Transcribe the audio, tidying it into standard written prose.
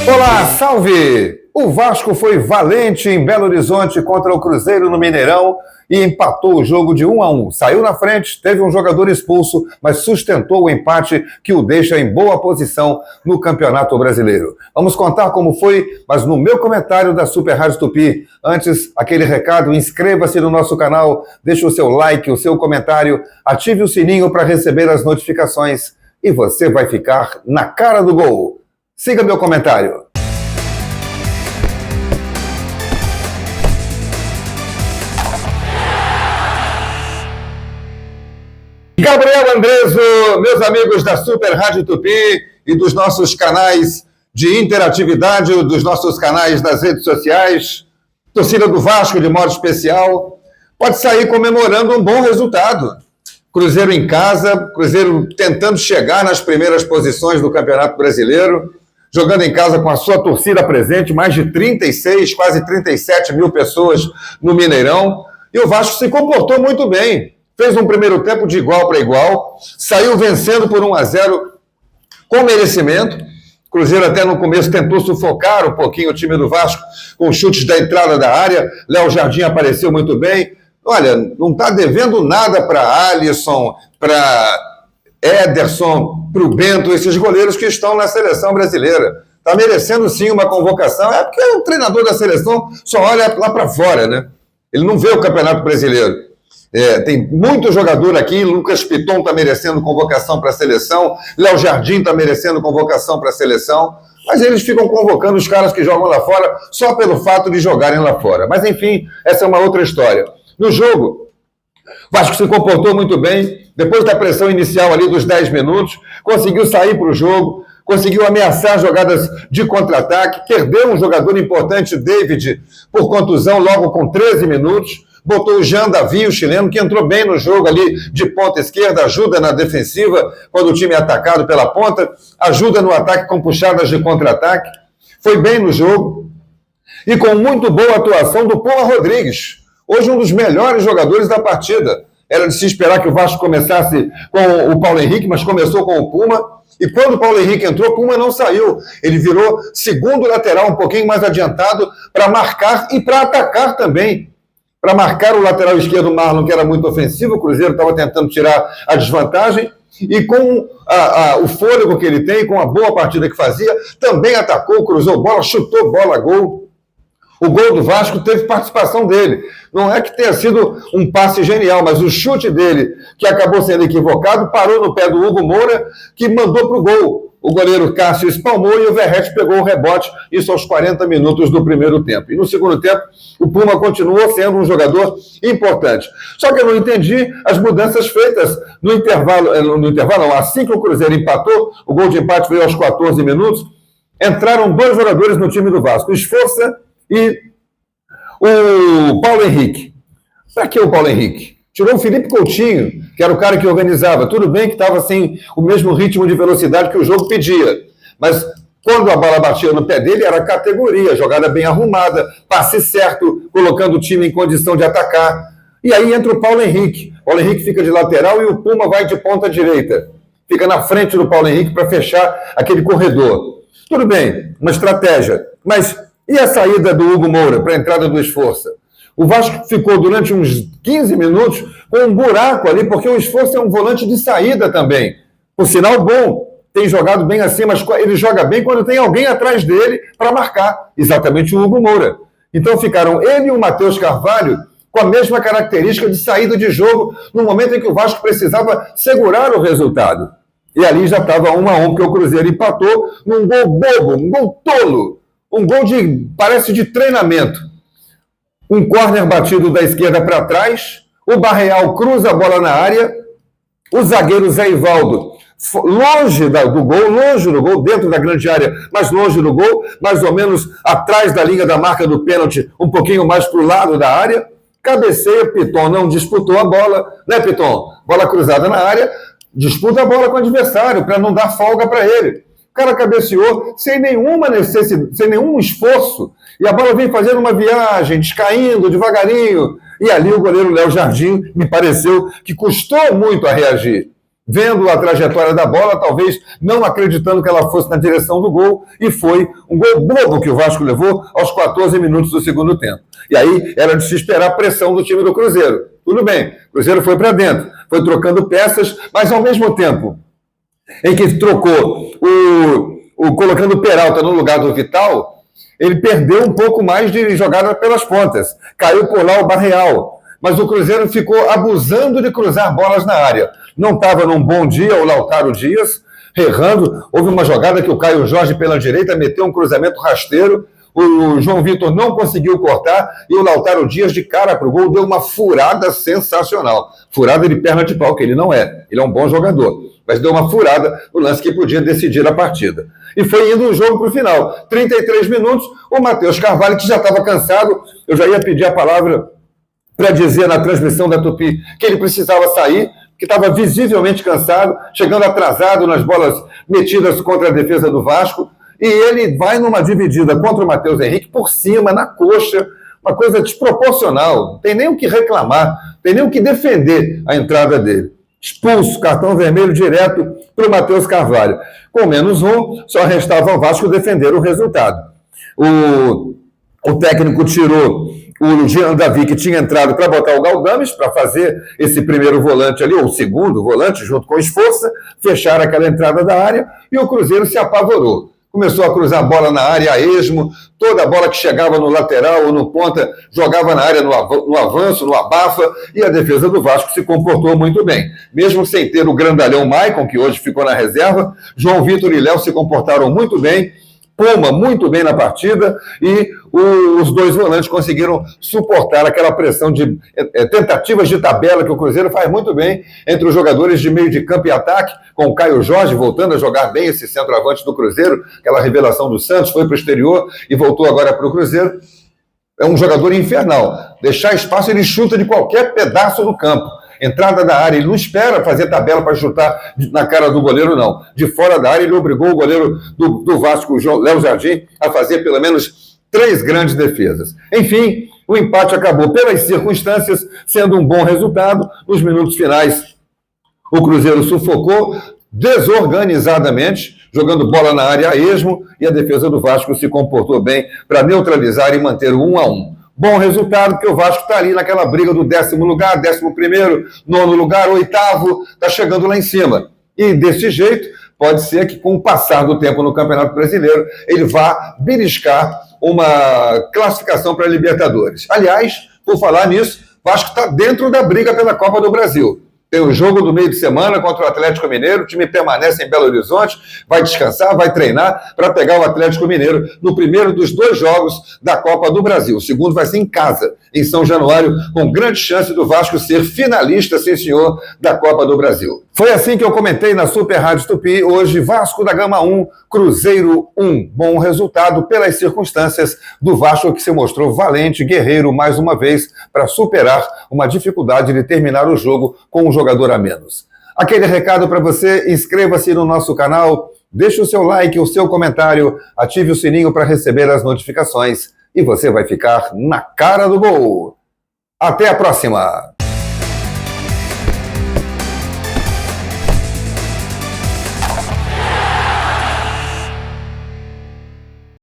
Olá, salve! O Vasco foi valente em Belo Horizonte contra o Cruzeiro no Mineirão e empatou o jogo de 1-1. Saiu na frente, teve um jogador expulso, mas sustentou o empate que o deixa em boa posição no Campeonato Brasileiro. Vamos contar como foi, mas no meu comentário da Super Rádio Tupi. Antes, aquele recado, inscreva-se no nosso canal, deixe o seu like, o seu comentário, ative o sininho para receber as notificações e você vai ficar na cara do gol. Siga meu comentário. Gabriel Andreso, meus amigos da Super Rádio Tupi e dos nossos canais de interatividade, dos nossos canais das redes sociais, torcida do Vasco de modo especial, pode sair comemorando um bom resultado. Cruzeiro em casa, Cruzeiro tentando chegar nas primeiras posições do Campeonato Brasileiro, jogando em casa com a sua torcida presente, mais de 36, quase 37 mil pessoas no Mineirão, e o Vasco se comportou muito bem. Fez um primeiro tempo de igual para igual, saiu vencendo por 1-0 com merecimento. O Cruzeiro até no começo tentou sufocar um pouquinho o time do Vasco com chutes da entrada da área. Léo Jardim apareceu muito bem. Olha, não está devendo nada para Alisson, para Ederson, para o Bento, esses goleiros que estão na seleção brasileira. Está merecendo sim uma convocação. É porque o treinador da seleção só olha lá para fora, né? Ele não vê o Campeonato Brasileiro. Tem muito jogador aqui, Lucas Piton está merecendo convocação para a seleção, Léo Jardim está merecendo convocação para a seleção, mas eles ficam convocando os caras que jogam lá fora só pelo fato de jogarem lá fora. Mas enfim, essa é uma outra história. No jogo, o Vasco se comportou muito bem, depois da pressão inicial ali dos 10 minutos, conseguiu sair para o jogo, conseguiu ameaçar jogadas de contra-ataque, perdeu um jogador importante, David, por contusão logo com 13 minutos, botou o Jean Davi, o chileno, que entrou bem no jogo ali de ponta esquerda, ajuda na defensiva quando o time é atacado pela ponta, ajuda no ataque com puxadas de contra-ataque, foi bem no jogo e com muito boa atuação do Puma Rodrigues, hoje um dos melhores jogadores da partida. Era de se esperar que o Vasco começasse com o Paulo Henrique, mas começou com o Puma, e quando o Paulo Henrique entrou, o Puma não saiu, ele virou segundo lateral um pouquinho mais adiantado para marcar e para atacar também. Para marcar o lateral esquerdo, Marlon, que era muito ofensivo, o Cruzeiro estava tentando tirar a desvantagem, e com o fôlego que ele tem, com a boa partida que fazia, também atacou, cruzou bola, chutou bola, gol. O gol do Vasco teve participação dele. Não é que tenha sido um passe genial, mas o chute dele, que acabou sendo equivocado, parou no pé do Hugo Moura, que mandou para o gol. O goleiro Cássio espalmou e o Verratti pegou o rebote, isso aos 40 minutos do primeiro tempo. E no segundo tempo, o Puma continuou sendo um jogador importante. Só que eu não entendi as mudanças feitas no intervalo, assim que o Cruzeiro empatou, o gol de empate veio aos 14 minutos, entraram dois jogadores no time do Vasco, o Esforça e o Paulo Henrique. Para que o Paulo Henrique? Tirou o Felipe Coutinho, que era o cara que organizava. Tudo bem que estava sem o mesmo ritmo de velocidade que o jogo pedia. Mas quando a bola batia no pé dele, era categoria, jogada bem arrumada, passe certo, colocando o time em condição de atacar. E aí entra o Paulo Henrique. O Paulo Henrique fica de lateral e o Puma vai de ponta direita. Fica na frente do Paulo Henrique para fechar aquele corredor. Tudo bem, uma estratégia. Mas e a saída do Hugo Moura para a entrada do Esforça? O Vasco ficou durante uns 15 minutos com um buraco ali, porque o Esforço é um volante de saída também. Por sinal bom, tem jogado bem assim, mas ele joga bem quando tem alguém atrás dele para marcar, exatamente o Hugo Moura. Então ficaram ele e o Matheus Carvalho com a mesma característica de saída de jogo no momento em que o Vasco precisava segurar o resultado. E ali já estava 1-1, porque o Cruzeiro empatou num gol bobo, um gol tolo, um gol parece de treinamento. Um córner batido da esquerda para trás, o Barreal cruza a bola na área, o zagueiro Zé Ivaldo, longe do gol, dentro da grande área, mas longe do gol, mais ou menos atrás da linha da marca do pênalti, um pouquinho mais para o lado da área, cabeceia, Piton não disputou a bola, né, Piton? Bola cruzada na área, disputa a bola com o adversário, para não dar folga para ele. O cara cabeceou sem nenhuma necessidade, sem nenhum esforço, e a bola vem fazendo uma viagem, descaindo devagarinho, e ali o goleiro Léo Jardim me pareceu que custou muito a reagir. vendo a trajetória da bola, talvez não acreditando que ela fosse na direção do gol, e foi um gol bobo que o Vasco levou aos 14 minutos do segundo tempo. E aí era de se esperar a pressão do time do Cruzeiro. Tudo bem, o Cruzeiro foi para dentro, foi trocando peças, mas ao mesmo tempo em que trocou colocando o Peralta no lugar do Vital, ele perdeu um pouco mais de jogada pelas pontas. Caiu por lá o Barreal. Mas o Cruzeiro ficou abusando de cruzar bolas na área. Não estava num bom dia o Lautaro Dias, errando. Houve uma jogada que o Caio Jorge pela direita meteu um cruzamento rasteiro. O João Vitor não conseguiu cortar e o Lautaro Dias, de cara para o gol, deu uma furada sensacional. Furada de perna de pau, que ele não é. Ele é um bom jogador. Mas deu uma furada no lance que podia decidir a partida. E foi indo o jogo para o final. 33 minutos, o Matheus Carvalho, que já estava cansado, eu já ia pedir a palavra para dizer na transmissão da Tupi que ele precisava sair, que estava visivelmente cansado, chegando atrasado nas bolas metidas contra a defesa do Vasco, e ele vai numa dividida contra o Matheus Henrique por cima, na coxa, uma coisa desproporcional, não tem nem o que reclamar, não tem nem o que defender a entrada dele. Expulso, cartão vermelho direto para o Matheus Carvalho. Com -1, só restava ao Vasco defender o resultado. O técnico tirou o Jean Davi, que tinha entrado para botar o Galdames, para fazer esse primeiro volante ali, ou o segundo volante, junto com o Esforça, fechar aquela entrada da área, e o Cruzeiro se apavorou. Começou a cruzar a bola na área a esmo, toda a bola que chegava no lateral ou no ponta, jogava na área no avanço, no abafa, e a defesa do Vasco se comportou muito bem. Mesmo sem ter o grandalhão Maicon, que hoje ficou na reserva, João Vitor e Léo se comportaram muito bem, Puma muito bem na partida, e os dois volantes conseguiram suportar aquela pressão de tentativas de tabela que o Cruzeiro faz muito bem entre os jogadores de meio de campo e ataque, com o Caio Jorge voltando a jogar bem esse centroavante do Cruzeiro, aquela revelação do Santos, foi para o exterior e voltou agora para o Cruzeiro. É um jogador infernal. Deixar espaço, ele chuta de qualquer pedaço do campo. Entrada da área, ele não espera fazer tabela para chutar na cara do goleiro, não. De fora da área, ele obrigou o goleiro do Vasco, o Léo Jardim, a fazer pelo menos 3 grandes defesas. Enfim, o empate acabou, pelas circunstâncias, sendo um bom resultado. Nos minutos finais, o Cruzeiro sufocou desorganizadamente, jogando bola na área a esmo, e a defesa do Vasco se comportou bem para neutralizar e manter o 1-1. Bom resultado, porque o Vasco está ali naquela briga do 10º lugar, 11º, 9º lugar, 8º, está chegando lá em cima. E desse jeito, pode ser que com o passar do tempo no Campeonato Brasileiro, ele vá beliscar uma classificação para a Libertadores. Aliás, por falar nisso, o Vasco está dentro da briga pela Copa do Brasil. Tem o jogo do meio de semana contra o Atlético Mineiro, o time permanece em Belo Horizonte, vai descansar, vai treinar para pegar o Atlético Mineiro no primeiro dos 2 jogos da Copa do Brasil. O segundo vai ser em casa, em São Januário, com grande chance do Vasco ser finalista, sim senhor, da Copa do Brasil. Foi assim que eu comentei na Super Rádio Tupi, hoje Vasco da Gama 1, Cruzeiro 1. Bom resultado pelas circunstâncias do Vasco, que se mostrou valente, guerreiro mais uma vez para superar uma dificuldade de terminar o jogo com um jogador a menos. Aquele recado para você, inscreva-se no nosso canal, deixe o seu like, o seu comentário, ative o sininho para receber as notificações e você vai ficar na cara do gol. Até a próxima!